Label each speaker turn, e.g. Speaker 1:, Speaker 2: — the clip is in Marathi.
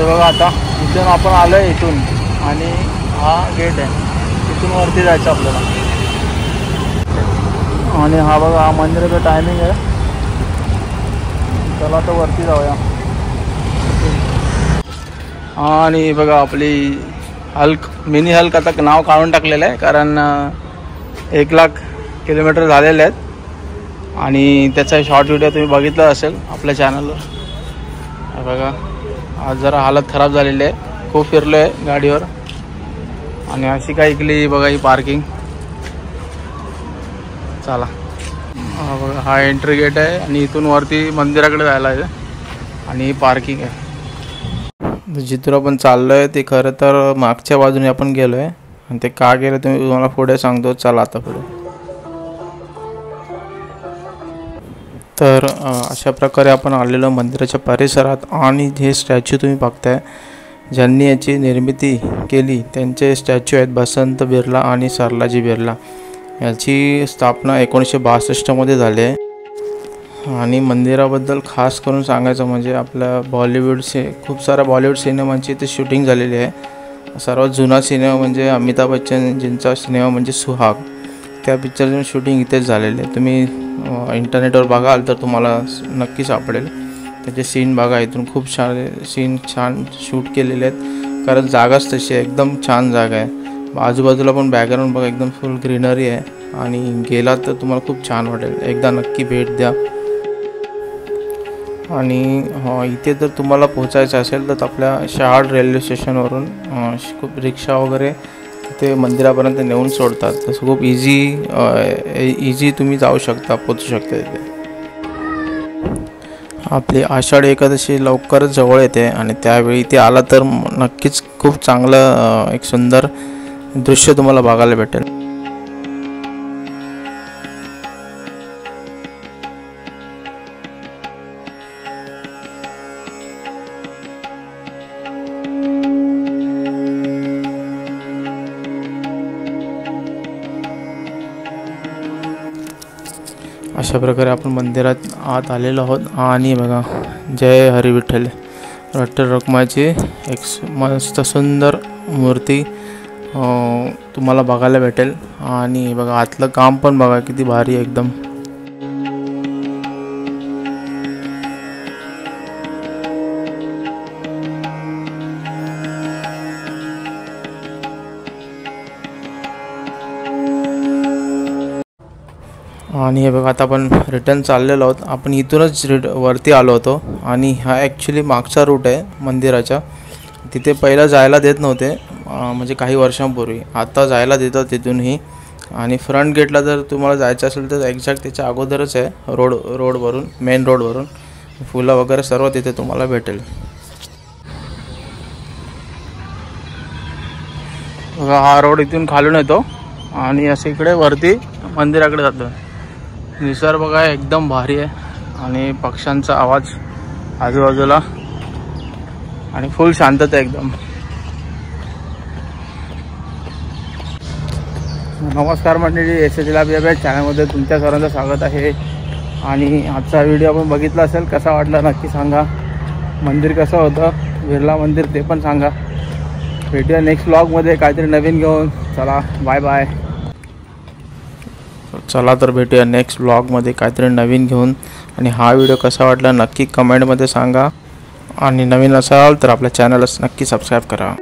Speaker 1: हे बघा आता इथून आपण आलो आहे इथून आणि हा गेट आहे, इथून वरती जायचं आपल्याला. आणि हा बघा हा मंदिराचा टायमिंग आहे. चला तर वरती जाऊया. आणि बघा आपली हल्क मिनी हल्क आता नाव काढून टाकलेलं आहे, कारण 1,00,000 किलोमीटर झालेले आहेत. आणि त्याचा शॉर्ट व्हिडिओ तुम्ही बघितला असेल आपल्या चॅनलवर. बघा आज जरा हालत खराब झालेली आहे, खूप फिरलो आहे गाडीवर. आणि अशी काय ऐकली बघा ही पार्किंग. चला हा बघा हा एंट्री गेट आहे आणि इथून वरती मंदिराकडे जायला आहे आणि ही पार्किंग आहे. जिथून आपण चाललो आहे ते खरं तर मागच्या बाजूने आपण गेलो आहे आणि ते का गेलं ते मी तुम्हाला पुढे सांगतो. चला आता पुढे. तर अशा प्रकारे आपण आलेलो मंदिराच्या परिसरात. आणि हे स्टॅच्यू तुम्ही बघताय, ज्यांनी याची निर्मिती केली त्यांचे स्टॅच्यू आहेत बसंत बिर्ला आणि सरलाजी बिर्ला. याची स्थापना 1962 झाली आहे. आणि मंदिराबद्दल खास करून सांगायचं म्हणजे आपल्या खूप साऱ्या बॉलिवूड सिनेमांची इथे शूटिंग झालेली आहे. सर्वात जुना सिनेमा म्हणजे अमिताभ बच्चनजींचा सिनेमा म्हणजे सुहाग. त्या पिक्चरचं शूटिंग इथेच झालेलं आहे. तुम्ही इंटरनेटवर बघाल तर तुम्हाला नक्की सापडेल. त्याचे सीन बघा, इथून खूप सीन छान शूट केलेले आहेत, कारण जागाच तशी आहे, एकदम छान जागा आहे. आजूबाजूला पण बॅकग्राऊंड बघा, एकदम फुल ग्रीनरी आहे. आणि गेलात तर तुम्हाला खूप छान वाटेल, एकदा नक्की भेट द्या. आणि इथे जर तुम्हाला पोचायचं असेल तर आपल्या शहाड रेल्वे स्टेशनवरून खूप रिक्षा वगैरे ते मंदिरापर्यंत नेऊन सोडतात. तसं खूप इझी तुम्ही जाऊ शकता, पोचू शकता तिथे. आपली आषाढी एकादशी लवकरच जवळ येते आणि त्यावेळी इथे आला तर नक्कीच खूप चांगलं एक सुंदर दृश्य तुम्हाला बघायला भेटेल. अशा प्रकारे आपण मंदिरात आत आलेलो आहोत. आणि बघा जय हरी विठ्ठल विठ्ठल रखुमाईची एक मस्त सुंदर मूर्ती तुम्हाला बघायला भेटेल. आणि बघा आतलं काम पण बघा किती भारी आहे एकदम. आणि हे बघा आता आपण रिटर्न चाललेलो आहोत. आपण इथूनच वरती आलो होतो आणि हा ॲक्च्युली मागचा रूट आहे मंदिराच्या. तिथे पहिला जायला देत नव्हते, म्हणजे काही वर्षांपूर्वी. आता जायला देतात तिथूनही. आणि फ्रंट गेटला जर तुम्हाला जायचं असेल तर एक्झॅक्ट त्याच्या अगोदरच आहे, रोडवरून मेन रोडवरून. फुलं वगैरे सर्व तिथे तुम्हाला भेटेल. बघा हा रोड इथून खालून येतो आणि असं इकडे वरती मंदिराकडे जातो. निसर्ग बघा एकदम भारी आहे आणि पक्ष्यांचा आवाज आजूबाजूला आणि फुल शांतता एकदम. नमस्कार मंडळी, एस जिलाबी चॅनलमध्ये तुमच्या सर्वांचं स्वागत आहे. आणि आजचा व्हिडिओ आपण बघितला असेल, कसा वाटला नक्की सांगा. मंदिर कसं होतं, बिर्ला मंदिर, ते पण सांगा. भेटूया नेक्स्ट व्लॉगमध्ये काहीतरी नवीन घेऊन. चला बाय बाय. चला तर भेटूया नेक्स्ट व्लॉगमध्ये काहीतरी नवीन घेऊन. आणि हा व्हिडिओ कसा वाटला नक्की कमेंटमध्ये सांगा. आणि नवीन असाल तर आपल्या चॅनलला नक्की सबस्क्राईब करा.